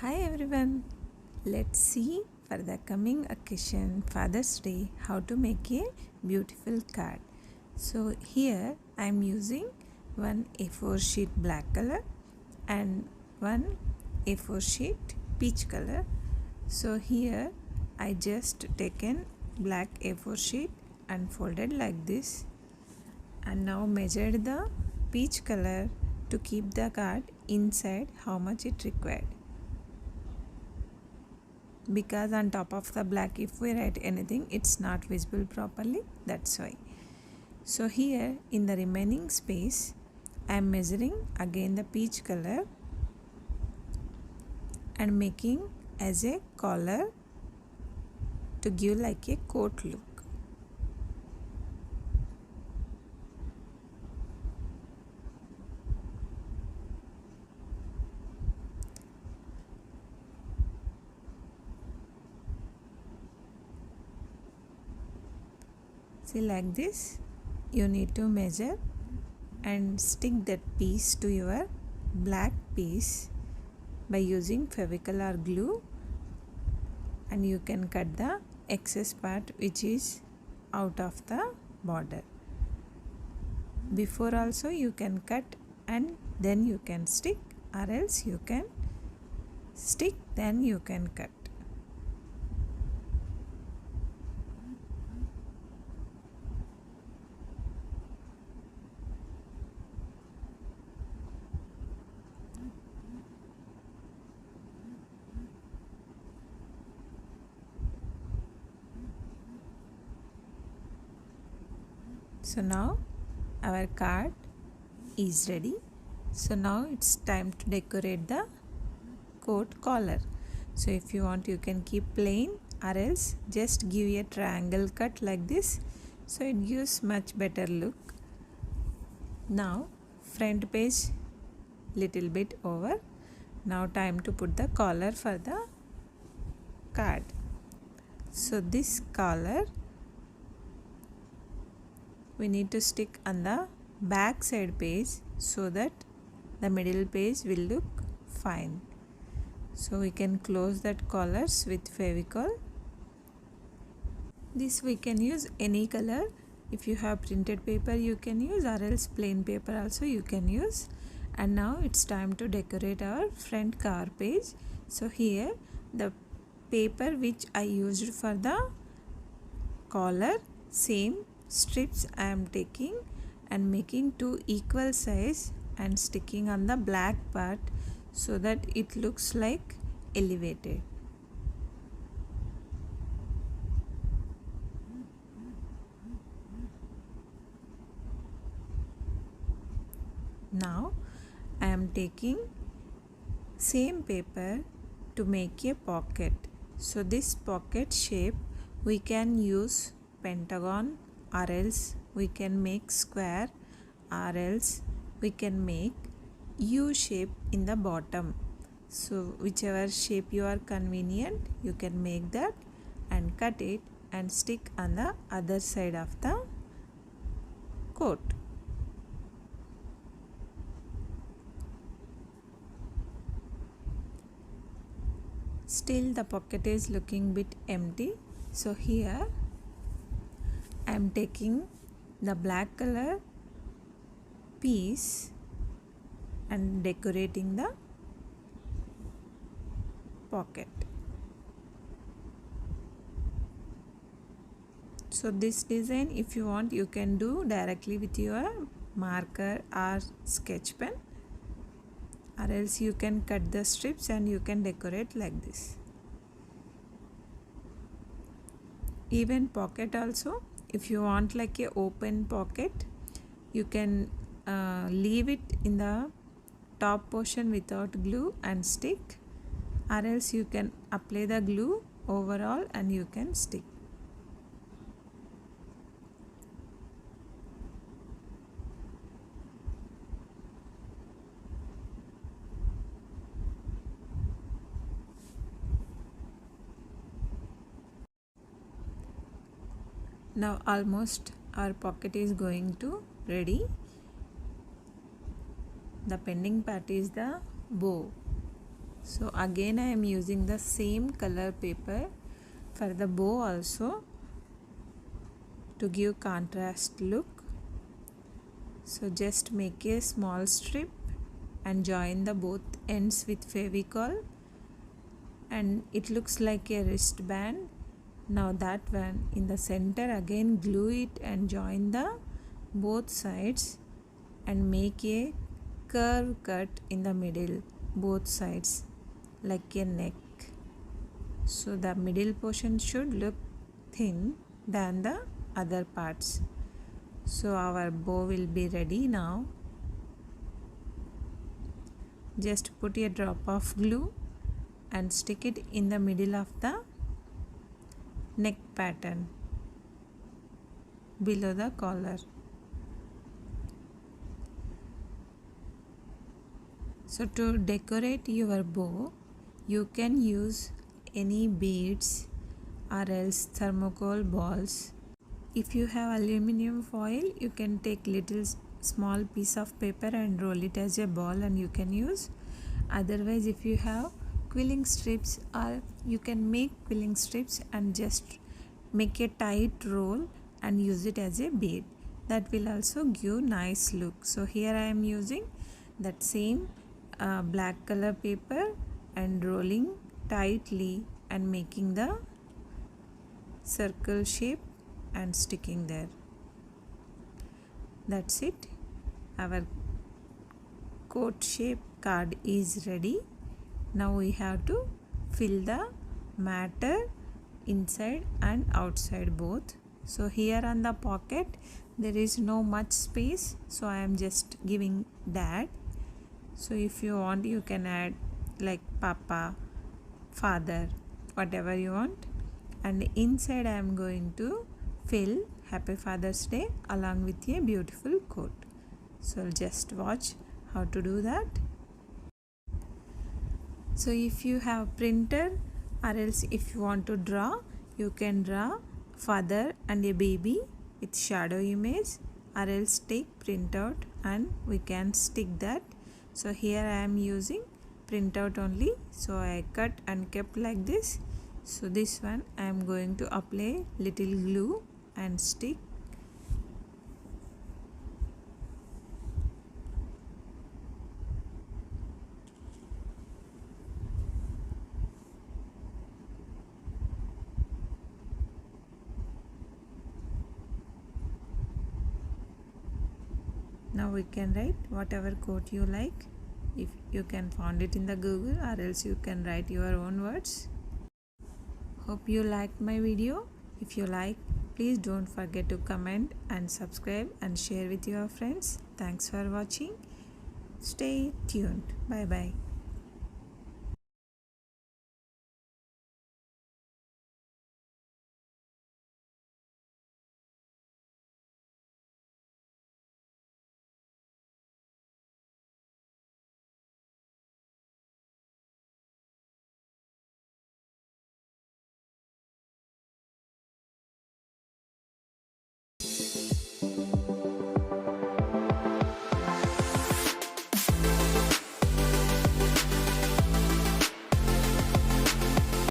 Hi everyone, let's see for the coming occasion Father's Day how to make a beautiful card. So here I am using one A4 sheet black color and one A4 sheet peach color. So here I just taken black A4 sheet and folded like this and now measured the peach color to keep the card inside how much it required, because on top of the black if we write anything it's not visible properly, that's why. So here in the remaining space I am measuring again the peach color and making as a collar to give like a coat look. See, like this you need to measure and stick that piece to your black piece by using Fevicol or glue, and you can cut the excess part which is out of the border. Before also you can cut and then you can stick, or else you can stick then you can cut. So now our card is ready. So now it's time to decorate the coat collar. So if you want you can keep plain, or else just give a triangle cut like this, so it gives much better look. Now front page little bit over. Now time to put the collar for the card. So this collar we need to stick on the back side page so that the middle page will look fine. So we can close that collars with Fevicol. This we can use any color. If you have printed paper you can use, or else plain paper also you can use. And now it's time to decorate our front cover page. So here the paper which I used for the collar, same strips I am taking and making two equal size and sticking on the black part so that it looks like elevated. Now I am taking same paper to make a pocket. So this pocket shape we can use pentagon, or else we can make square, or else we can make U shape in the bottom. So whichever shape you are convenient you can make that and cut it and stick on the other side of the coat. Still the pocket is looking bit empty, so here I am taking the black color piece and decorating the pocket. So this design if you want you can do directly with your marker or sketch pen, or else you can cut the strips and you can decorate like this. Even pocket also, if you want like a open pocket you can leave it in the top portion without glue and stick, or else you can apply the glue overall and you can stick. Now almost our pocket is going to ready. The pending part is the bow. So again I am using the same color paper for the bow also to give contrast look. So just make a small strip and join the both ends with Fevicol, and it looks like a wristband. Now that one in the center, again glue it and join the both sides and make a curve cut in the middle, both sides, like a neck. So the middle portion should look thin than the other parts. So our bow will be ready now. Just put a drop of glue and stick it in the middle of the neck pattern below the collar. So to decorate your bow, you can use any beads or else thermocol balls. If you have aluminum foil, you can take little small piece of paper and roll it as a ball and you can use. Otherwise, if you have quilling strips, or you can make quilling strips and just make a tight roll and use it as a bead. That will also give nice look. So here I am using that same black color paper and rolling tightly and making the circle shape and sticking there. That's it. Our coat shape card is ready. Now we have to fill the matter inside and outside both. So here on the pocket there is no much space, so I am just giving that. So if you want, you can add like Papa, Father, whatever you want. And inside I am going to fill Happy Father's Day along with a beautiful quote. So just watch how to do that. So if you have printer, or else if you want to draw, you can draw father and a baby with shadow image, or else take printout and we can stick that. So here I am using printout only, so I cut and kept like this. So this one I am going to apply little glue and stick. Now we can write whatever quote you like. If you can find it in the Google, or else you can write your own words. Hope you liked my video. If you like, please don't forget to comment and subscribe and share with your friends. Thanks for watching. Stay tuned. Bye bye.